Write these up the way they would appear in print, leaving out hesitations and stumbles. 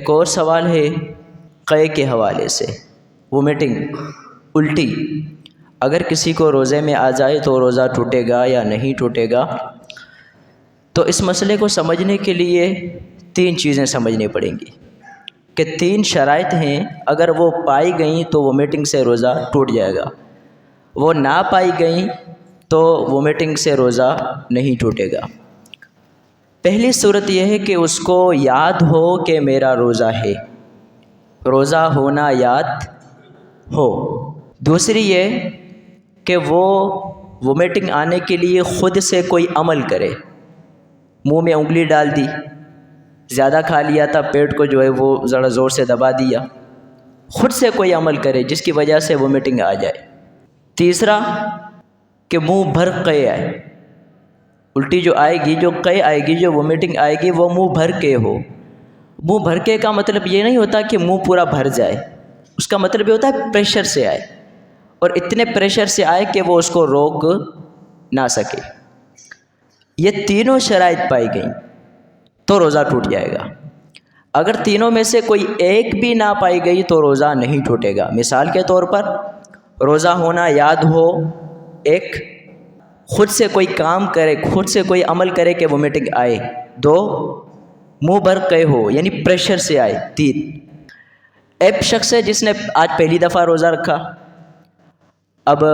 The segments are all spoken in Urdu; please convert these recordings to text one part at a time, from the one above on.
ایک اور سوال ہے قے کے حوالے سے، وومیٹنگ، الٹی، اگر کسی کو روزے میں آ جائے تو روزہ ٹوٹے گا یا نہیں ٹوٹے گا؟ تو اس مسئلے کو سمجھنے کے لیے 3 چیزیں سمجھنی پڑیں گی کہ 3 شرائط ہیں، اگر وہ پائی گئیں تو وومیٹنگ سے روزہ ٹوٹ جائے گا، وہ نہ پائی گئیں تو وومیٹنگ سے روزہ نہیں ٹوٹے گا۔ پہلی صورت یہ ہے کہ اس کو یاد ہو کہ میرا روزہ ہے، روزہ ہونا یاد ہو۔ دوسری یہ کہ وہ وومیٹنگ آنے کے لیے خود سے کوئی عمل کرے، منہ میں انگلی ڈال دی، زیادہ کھا لیا تھا، پیٹ کو جو ہے وہ ذرا زور سے دبا دیا، خود سے کوئی عمل کرے جس کی وجہ سے وومیٹنگ آ جائے۔ تیسرا کہ منہ بھر قے آئے، الٹی جو آئے گی، جو قے آئے گی، جو وومیٹنگ آئے گی، وہ منہ بھر کے ہو۔ منہ بھر کے کا مطلب یہ نہیں ہوتا کہ منہ پورا بھر جائے، اس کا مطلب یہ ہوتا ہے پریشر سے آئے، اور اتنے پریشر سے آئے کہ وہ اس کو روک نہ سکے۔ یہ تینوں شرائط پائی گئیں تو روزہ ٹوٹ جائے گا۔ اگر تینوں میں سے کوئی ایک بھی نہ پائی گئی تو روزہ نہیں ٹوٹے گا۔ مثال کے طور پر روزہ ہونا یاد ہو، ایک، خود سے کوئی کام کرے، خود سے کوئی عمل کرے کہ وومیٹنگ آئے، 2، منہ بھر قے ہو یعنی پریشر سے آئے، 3۔ ایک شخص ہے جس نے آج پہلی دفعہ روزہ رکھا، اب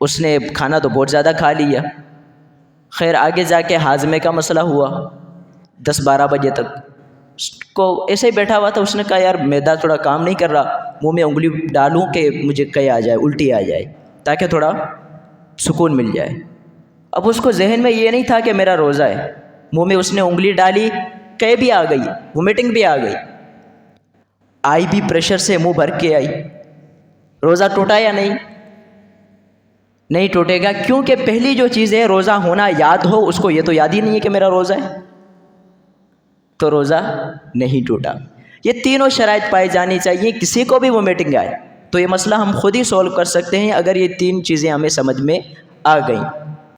اس نے کھانا تو بہت زیادہ کھا لیا، خیر آگے جا کے ہاضمے کا مسئلہ ہوا، 10-12 بجے تک اس کو ایسے ہی بیٹھا ہوا تھا، اس نے کہا یار معدہ تھوڑا کام نہیں کر رہا، منہ میں انگلی ڈالوں کہ مجھے قے آ جائے، الٹی آ جائے، تاکہ تھوڑا سکون مل جائے۔ اب اس کو ذہن میں یہ نہیں تھا کہ میرا روزہ ہے، منہ میں اس نے انگلی ڈالی، قے بھی آ گئی، وومیٹنگ بھی آ گئی، آئی بھی پریشر سے، منہ بھر کے آئی، روزہ ٹوٹا یا نہیں؟ نہیں ٹوٹے گا، کیونکہ پہلی جو چیز ہے روزہ ہونا یاد ہو، اس کو یہ تو یاد ہی نہیں ہے کہ میرا روزہ ہے، تو روزہ نہیں ٹوٹا۔ یہ تینوں شرائط پائی جانی چاہیے، کسی کو بھی وومیٹنگ آئے تو یہ مسئلہ ہم خود ہی سولو کر سکتے ہیں اگر یہ 3 چیزیں ہمیں سمجھ میں آ گئیں۔